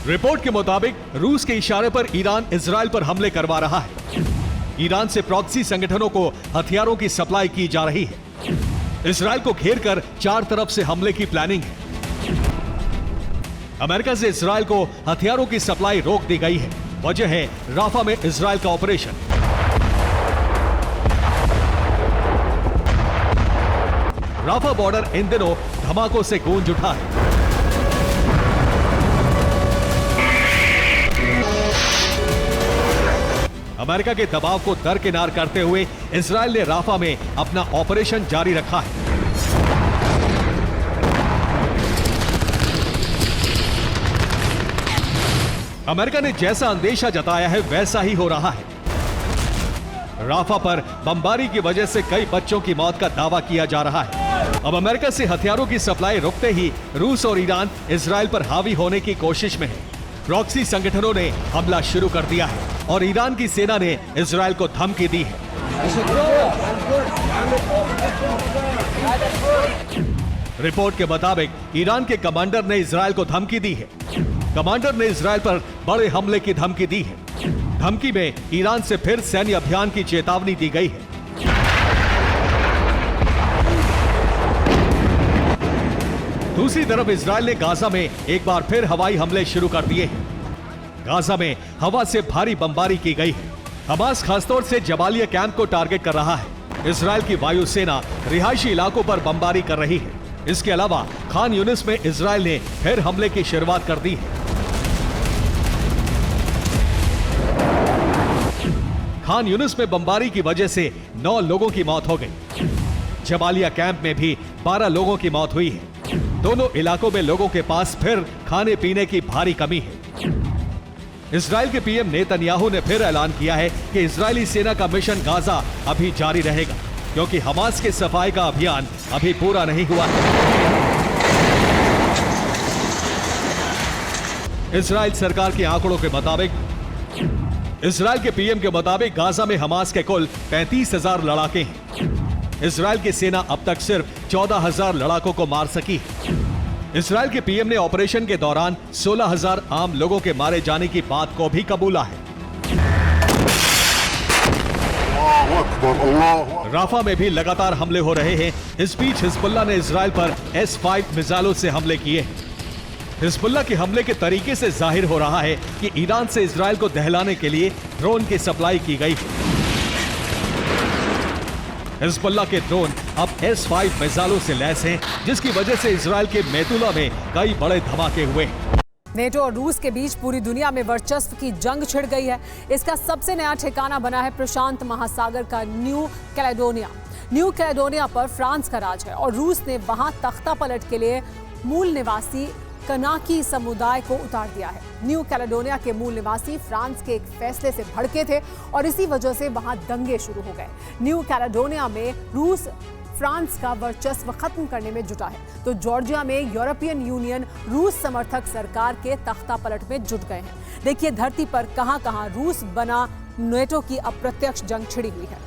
रिपोर्ट के मुताबिक रूस के इशारे पर ईरान इजराइल पर हमले करवा रहा है। ईरान से प्रॉक्सी संगठनों को हथियारों की सप्लाई की जा रही है। इजराइल को घेर कर चार तरफ से हमले की प्लानिंग है। अमेरिका से इजराइल को हथियारों की सप्लाई रोक दी गई है। वजह है राफा में इजराइल का ऑपरेशन। राफा बॉर्डर इन दिनों धमाकों से गूंज उठा है। अमेरिका के दबाव को दरकिनार करते हुए इजराइल ने राफा में अपना ऑपरेशन जारी रखा है। अमेरिका ने जैसा अंदेशा जताया है वैसा ही हो रहा है। राफा पर बमबारी की वजह से कई बच्चों की मौत का दावा किया जा रहा है। अब अमेरिका से हथियारों की सप्लाई रुकते ही रूस और ईरान इजराइल पर हावी होने की कोशिश में है। प्रॉक्सी संगठनों ने हमला शुरू कर दिया है और ईरान की सेना ने इजराइल को धमकी दी है। रिपोर्ट के मुताबिक ईरान के कमांडर ने इजराइल को धमकी दी है। कमांडर ने इजराइल पर बड़े हमले की धमकी दी है। धमकी में ईरान से फिर सैन्य अभियान की चेतावनी दी गई है। दूसरी तरफ इजराइल ने गाजा में एक बार फिर हवाई हमले शुरू कर दिए हैं। गाजा में हवा से भारी बमबारी की गई है। हमास खासतौर से जबालिया कैंप को टारगेट कर रहा है। इजराइल की वायुसेना रिहायशी इलाकों पर बमबारी कर रही है। इसके अलावा खान यूनिस में इजराइल ने फिर हमले की शुरुआत कर दी है। खान यूनिस में बमबारी की वजह से 9 लोगों की मौत हो गई। जबालिया कैंप में भी 12 लोगों की मौत हुई है। दोनों इलाकों में लोगों के पास फिर खाने पीने की भारी कमी है। इजराइल के पीएम नेतन्याहू ने फिर ऐलान किया है कि इजरायली सेना का मिशन गाजा अभी जारी रहेगा, क्योंकि हमास के सफाई का अभियान अभी पूरा नहीं हुआ है। इजराइल सरकार के आंकड़ों के मुताबिक, इजराइल के पीएम के मुताबिक गाजा में हमास के कुल 35,000 लड़ाके हैं। इजराइल की सेना अब तक सिर्फ 14,000 लड़ाकों को मार सकी है। इजराइल के पीएम ने ऑपरेशन के दौरान 16,000 आम लोगों के मारे जाने की बात को भी कबूला है। राफा में भी लगातार हमले हो रहे हैं। इस बीच हिजबुल्लाह ने इजराइल पर S-5 मिसाइलों से हमले किए हैं। हिजबुल्लाह के हमले के तरीके से जाहिर हो रहा है कि ईरान से इजराइल को दहलाने के लिए ड्रोन की सप्लाई की गई है। हिजबुल्लाह के ड्रोन अब S-5 मिसाइलों से लैस हैं, जिसकी वजह से इजराइल के मेतुला में कई बड़े धमाके हुए। नेटो और रूस के बीच पूरी दुनिया में वर्चस्व की जंग छिड़ गई है। इसका सबसे नया ठिकाना बना है प्रशांत महासागर का न्यू कैलेडोनिया। न्यू कैलेडोनिया पर फ्रांस का राज है और रूस ने वहां तख्ता पलट के लिए मूल निवासी कनाकी समुदाय को उतार दिया है। न्यू कैलेडोनिया के मूल निवासी फ्रांस के एक फैसले से भड़के थे और इसी वजह से वहां दंगे शुरू हो गए। न्यू कैलेडोनिया में रूस फ्रांस का वर्चस्व खत्म करने में जुटा है, तो जॉर्जिया में यूरोपियन यूनियन रूस समर्थक सरकार के तख्ता पलट में जुट गए हैं। देखिए धरती पर कहां-कहां रूस बना नेटो की अप्रत्यक्ष जंग छिड़ी हुई है।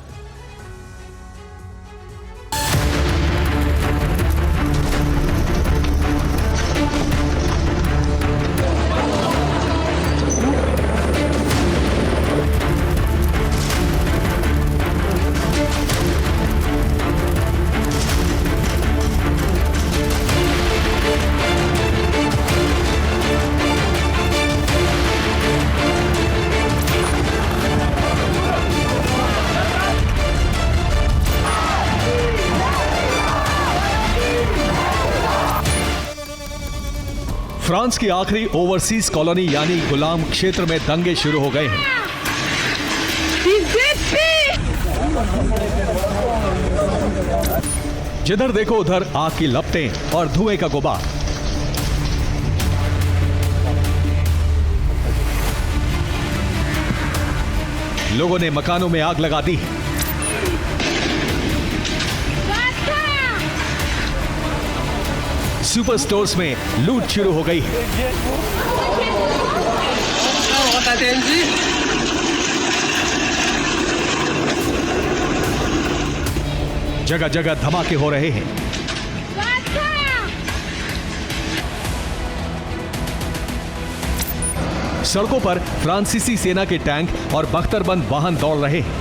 फ्रांस की आखिरी ओवरसीज कॉलोनी यानी गुलाम क्षेत्र में दंगे शुरू हो गए हैं। जिधर देखो उधर आग की लपटें और धुएं का गुबार। लोगों ने मकानों में आग लगा दी। सुपर स्टोर्स में लूट शुरू हो गई है। जगह जगह धमाके हो रहे हैं। सड़कों पर फ्रांसीसी सेना के टैंक और बख्तरबंद वाहन दौड़ रहे हैं।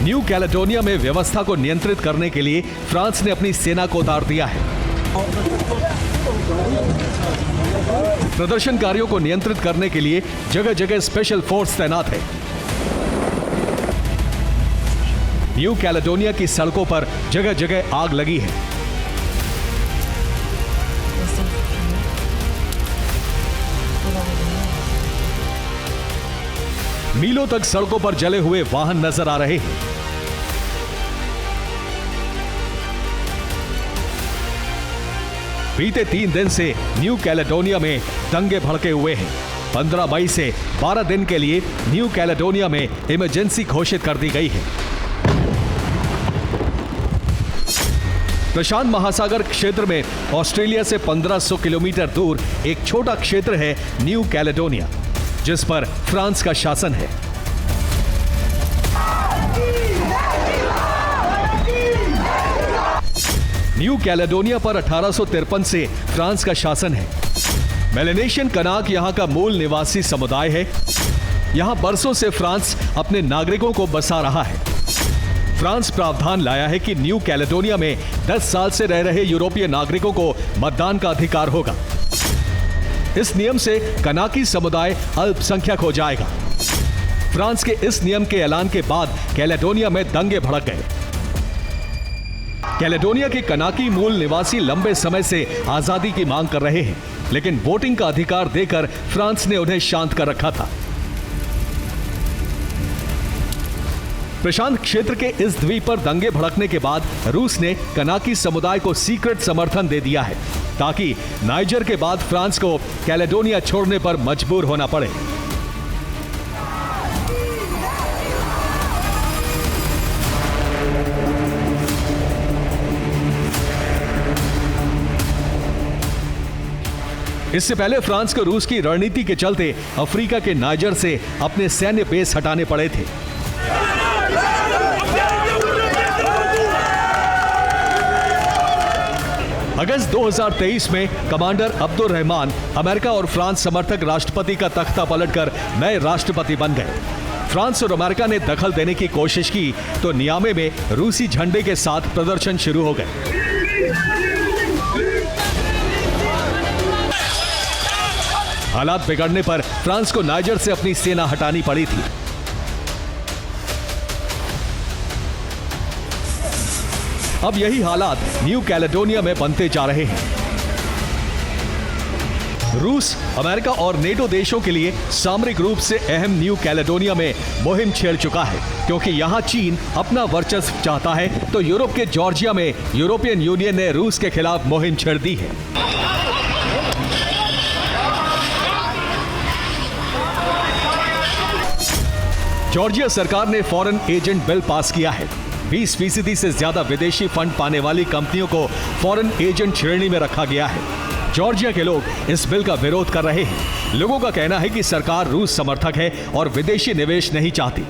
न्यू कैलेडोनिया में व्यवस्था को नियंत्रित करने के लिए फ्रांस ने अपनी सेना को उतार दिया है। प्रदर्शनकारियों को नियंत्रित करने के लिए जगह जगह स्पेशल फोर्स तैनात है। न्यू कैलेडोनिया की सड़कों पर जगह जगह आग लगी है। मीलों तक सड़कों पर जले हुए वाहन नजर आ रहे हैं। बीते 3 दिन से न्यू कैलेडोनिया में दंगे भड़के हुए हैं। 15 मई से 12 दिन के लिए न्यू कैलेडोनिया में इमरजेंसी घोषित कर दी गई है। प्रशांत महासागर क्षेत्र में ऑस्ट्रेलिया से 1500 किलोमीटर दूर एक छोटा क्षेत्र है न्यू कैलेडोनिया, जिस पर फ्रांस का शासन है। न्यू कैलेडोनिया पर 1853 से फ्रांस का शासन है। मेलेनेशियन कनाक यहां का मूल निवासी समुदाय है। यहां बरसों से फ्रांस अपने नागरिकों को बसा रहा है। फ्रांस प्रावधान लाया है कि न्यू कैलेडोनिया में 10 साल से रह रहे यूरोपीय नागरिकों को मतदान का अधिकार होगा। इस नियम से कनाकी समुदाय अल्पसंख्यक हो जाएगा। फ्रांस के इस नियम के ऐलान के बाद कैलेडोनिया में दंगे भड़क गए। कैलेडोनिया के कनाकी मूल निवासी लंबे समय से आजादी की मांग कर रहे हैं, लेकिन वोटिंग का अधिकार देकर फ्रांस ने उन्हें शांत कर रखा था। प्रशांत क्षेत्र के इस द्वीप पर दंगे भड़कने के बाद रूस ने कनाकी समुदाय को सीक्रेट समर्थन दे दिया है, ताकि नाइजर के बाद फ्रांस को कैलेडोनिया छोड़ने पर मजबूर होना पड़े। इससे पहले फ्रांस को रूस की रणनीति के चलते अफ्रीका के नाइजर से अपने सैन्य बेस हटाने पड़े थे। अगस्त 2023 में कमांडर अब्दुल रहमान अमेरिका और फ्रांस समर्थक राष्ट्रपति का तख्ता पलटकर नए राष्ट्रपति बन गए। फ्रांस और अमेरिका ने दखल देने की कोशिश की तो नियामे में रूसी झंडे के साथ प्रदर्शन शुरू हो गए। हालात बिगड़ने पर फ्रांस को नाइजर से अपनी सेना हटानी पड़ी थी। अब यही हालात न्यू कैलेडोनिया में बनते जा रहे हैं। रूस, अमेरिका और नेटो देशों के लिए सामरिक रूप से अहम न्यू कैलेडोनिया में मुहिम छेड़ चुका है, क्योंकि यहां चीन अपना वर्चस्व चाहता है, तो यूरोप के जॉर्जिया में यूरोपियन यूनियन ने रूस के खिलाफ मुहिम छेड़ दी है। जॉर्जिया सरकार ने फॉरेन एजेंट बिल पास किया है। 20% से ज्यादा विदेशी फंड पाने वाली कंपनियों को फॉरेन एजेंट श्रेणी में रखा गया है। जॉर्जिया के लोग इस बिल का विरोध कर रहे हैं। लोगों का कहना है कि सरकार रूस समर्थक है और विदेशी निवेश नहीं चाहती।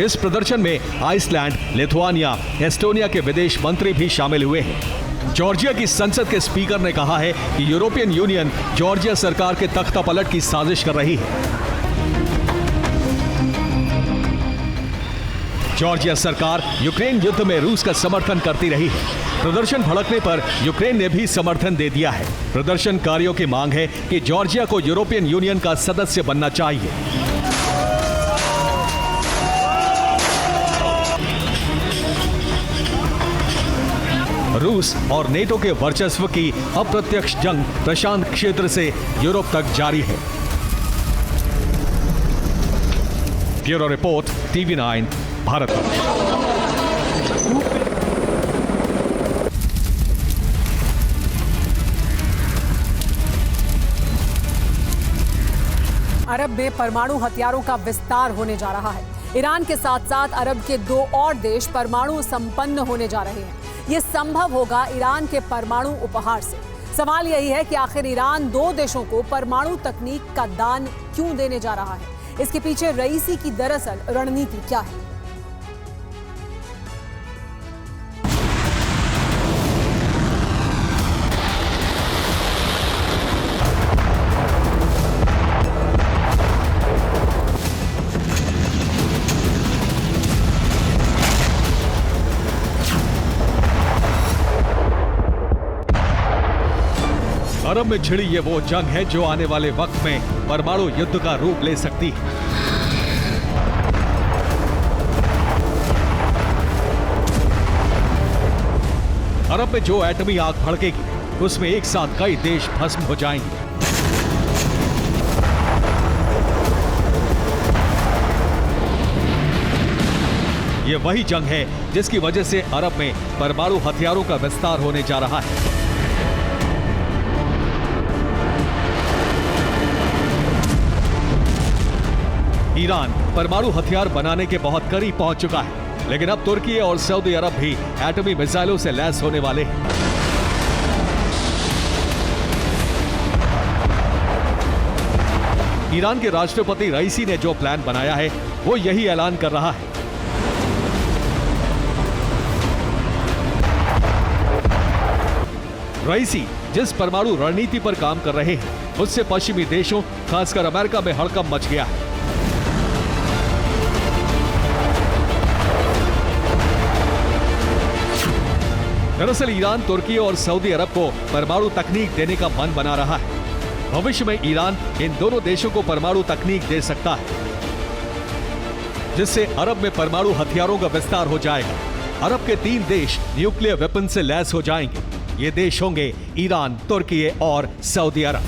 इस प्रदर्शन में आइसलैंड, लिथुआनिया, एस्टोनिया के विदेश मंत्री भी शामिल हुए हैं। जॉर्जिया की संसद के स्पीकर ने कहा है कि यूरोपियन यूनियन जॉर्जिया सरकार के तख्तापलट की साजिश कर रही है। जॉर्जिया सरकार यूक्रेन युद्ध में रूस का समर्थन करती रही है। प्रदर्शन भड़कने पर यूक्रेन ने भी समर्थन दे दिया है। प्रदर्शनकारियों की मांग है कि जॉर्जिया को यूरोपियन यूनियन का सदस्य बनना चाहिए। रूस और नेटो के वर्चस्व की अप्रत्यक्ष जंग प्रशांत क्षेत्र से यूरोप तक जारी है। Bureau report, TV9 Bharat. अरब में परमाणु हथियारों का विस्तार होने जा रहा है। ईरान के साथ साथ अरब के 2 और देश परमाणु संपन्न होने जा रहे हैं। ये संभव होगा ईरान के परमाणु उपहार से। सवाल यही है कि आखिर ईरान 2 देशों को परमाणु तकनीक का दान क्यों देने जा रहा है? इसके पीछे रईसी की दरअसल रणनीति क्या है? अरब में छिड़ी ये वो जंग है जो आने वाले वक्त में परमाणु युद्ध का रूप ले सकती है। अरब में जो एटमी आग भड़केगी उसमें एक साथ कई देश भस्म हो जाएंगे। ये वही जंग है जिसकी वजह से अरब में परमाणु हथियारों का विस्तार होने जा रहा है। ईरान परमाणु हथियार बनाने के बहुत करीब पहुंच चुका है, लेकिन अब तुर्की और सऊदी अरब भी एटमी मिसाइलों से लैस होने वाले हैं। ईरान के राष्ट्रपति रईसी ने जो प्लान बनाया है वो यही ऐलान कर रहा है। रईसी जिस परमाणु रणनीति पर काम कर रहे हैं उससे पश्चिमी देशों, खासकर अमेरिका में हड़कंप मच गया है। दरअसल ईरान तुर्की और सऊदी अरब को परमाणु तकनीक देने का मन बना रहा है। भविष्य में ईरान इन दोनों देशों को परमाणु तकनीक दे सकता है, जिससे अरब में परमाणु हथियारों का विस्तार हो जाएगा। अरब के 3 देश न्यूक्लियर वेपन से लैस हो जाएंगे। ये देश होंगे ईरान, तुर्की और सऊदी अरब।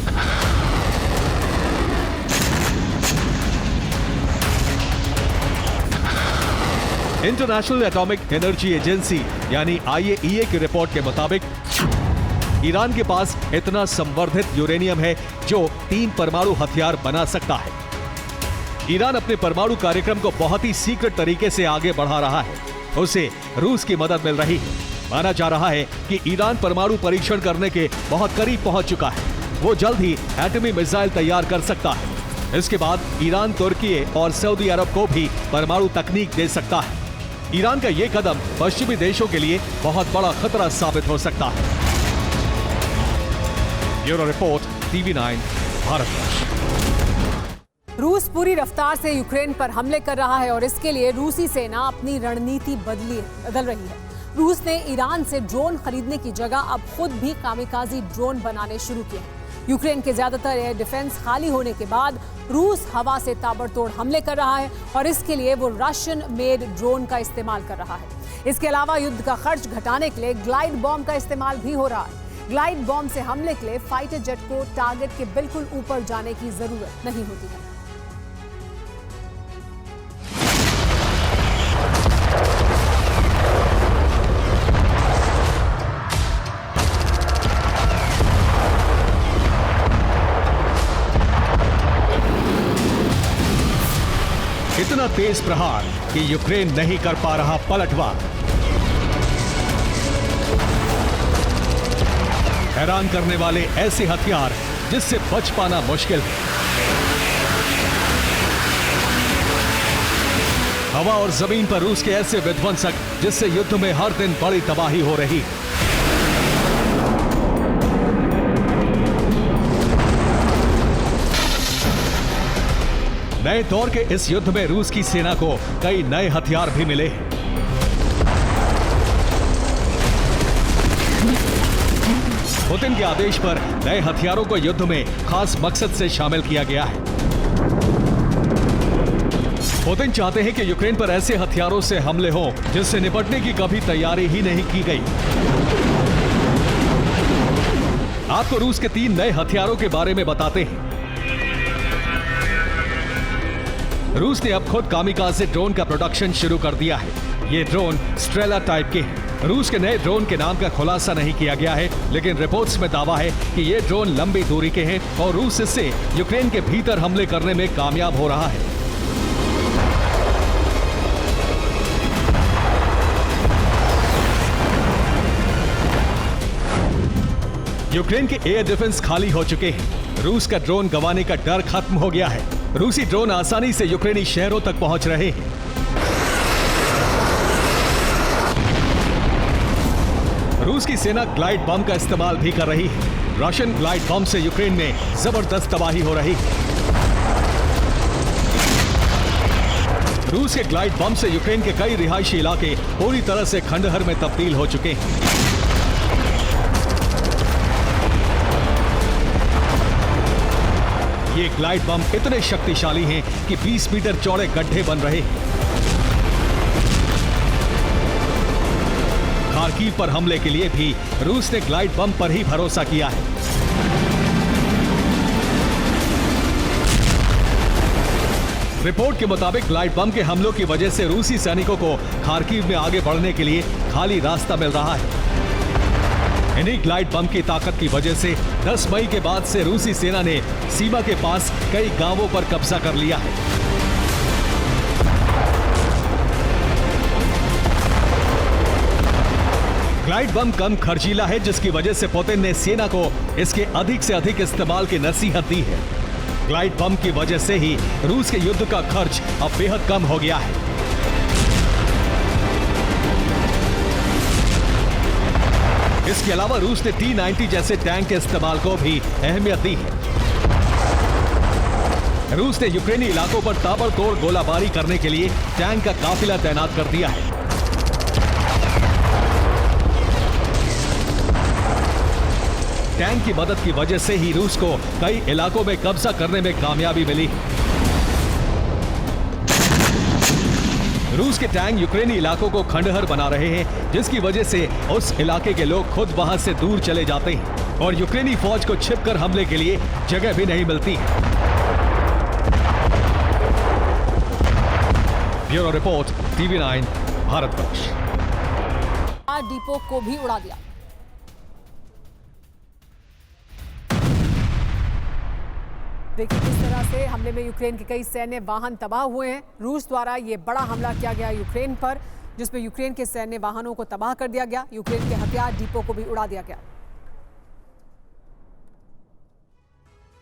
इंटरनेशनल एटॉमिक एनर्जी एजेंसी यानी IAEA की रिपोर्ट के मुताबिक ईरान के पास इतना संवर्धित यूरेनियम है जो 3 परमाणु हथियार बना सकता है। ईरान अपने परमाणु कार्यक्रम को बहुत ही सीक्रेट तरीके से आगे बढ़ा रहा है। उसे रूस की मदद मिल रही है। माना जा रहा है कि ईरान परमाणु परीक्षण करने के बहुत करीब पहुंच चुका है। वो जल्द ही एटमी मिसाइल तैयार कर सकता है। इसके बाद ईरान तुर्की और सऊदी अरब को भी परमाणु तकनीक दे सकता है। ईरान का यह कदम पश्चिमी देशों के लिए बहुत बड़ा खतरा साबित हो सकता है। Bureau report, TV9 Bharat. रूस पूरी रफ्तार से यूक्रेन पर हमले कर रहा है और इसके लिए रूसी सेना अपनी रणनीति बदल रही है। रूस ने ईरान से ड्रोन खरीदने की जगह अब खुद भी कामिकाजी ड्रोन बनाने शुरू किए हैं। यूक्रेन के ज्यादातर एयर डिफेंस खाली होने के बाद रूस हवा से ताबड़तोड़ हमले कर रहा है और इसके लिए वो रशियन मेड ड्रोन का इस्तेमाल कर रहा है। इसके अलावा युद्ध का खर्च घटाने के लिए ग्लाइड बॉम्ब का इस्तेमाल भी हो रहा है। ग्लाइड बॉम्ब से हमले के लिए फाइटर जेट को टारगेट के बिल्कुल ऊपर जाने की जरूरत नहीं होती है। इतना तेज प्रहार कि यूक्रेन नहीं कर पा रहा पलटवार। हैरान करने वाले ऐसे हथियार जिससे बच पाना मुश्किल है। हवा और जमीन पर रूस के ऐसे विध्वंसक जिससे युद्ध में हर दिन बड़ी तबाही हो रही है। नए दौर के इस युद्ध में रूस की सेना को कई नए हथियार भी मिले हैं। पुतिन के आदेश पर नए हथियारों को युद्ध में खास मकसद से शामिल किया गया है। पुतिन चाहते हैं कि यूक्रेन पर ऐसे हथियारों से हमले हों जिससे निपटने की कभी तैयारी ही नहीं की गई। आपको रूस के 3 नए हथियारों के बारे में बताते हैं। रूस ने अब खुद कामिकाज़े ड्रोन का प्रोडक्शन शुरू कर दिया है। ये ड्रोन स्ट्रेला टाइप के हैं। रूस के नए ड्रोन के नाम का खुलासा नहीं किया गया है, लेकिन रिपोर्ट्स में दावा है कि ये ड्रोन लंबी दूरी के हैं और रूस इससे यूक्रेन के भीतर हमले करने में कामयाब हो रहा है। यूक्रेन के एयर डिफेंस खाली हो चुके हैं। रूस का ड्रोन गंवाने का डर खत्म हो गया है। रूसी ड्रोन आसानी से यूक्रेनी शहरों तक पहुंच रहे हैं। रूस की सेना ग्लाइड बम का इस्तेमाल भी कर रही है। रशियन ग्लाइड बम से यूक्रेन में जबरदस्त तबाही हो रही है। रूस के ग्लाइड बम से यूक्रेन के कई रिहायशी इलाके पूरी तरह से खंडहर में तब्दील हो चुके हैं। ये ग्लाइड बम इतने शक्तिशाली हैं कि 20 मीटर चौड़े गड्ढे बन रहे हैं। खार्किव पर हमले के लिए भी रूस ने ग्लाइड बम पर ही भरोसा किया है। रिपोर्ट के मुताबिक ग्लाइड बम के हमलों की वजह से रूसी सैनिकों को खार्किव में आगे बढ़ने के लिए खाली रास्ता मिल रहा है। इन्हीं ग्लाइड बम की ताकत की वजह से 10 मई के बाद से रूसी सेना ने सीमा के पास कई गांवों पर कब्जा कर लिया है। ग्लाइड बम कम खर्चीला है, जिसकी वजह से पुतिन ने सेना को इसके अधिक से अधिक इस्तेमाल की नसीहत दी है। ग्लाइड बम की वजह से ही रूस के युद्ध का खर्च अब बेहद कम हो गया है। इसके अलावा रूस ने T-90 जैसे टैंक के इस्तेमाल को भी अहमियत दी है। रूस ने यूक्रेनी इलाकों पर ताबड़तोड़ गोलाबारी करने के लिए टैंक का काफिला तैनात कर दिया है। टैंक की मदद की वजह से ही रूस को कई इलाकों में कब्जा करने में कामयाबी मिली। रूस के टैंक यूक्रेनी इलाकों को खंडहर बना रहे हैं, जिसकी वजह से उस इलाके के लोग खुद वहां से दूर चले जाते हैं और यूक्रेनी फौज को छिपकर हमले के लिए जगह भी नहीं मिलती। Bureau report, TV9 Bharatvarsh. Depot को भी उड़ा दिया। देखिए किस तरह से हमले में यूक्रेन के कई सैन्य वाहन तबाह हुए हैं। रूस द्वारा ये बड़ा हमला किया गया यूक्रेन पर, जिसमें यूक्रेन के सैन्य वाहनों को तबाह कर दिया गया। यूक्रेन के हथियार डिपो को भी उड़ा दिया गया।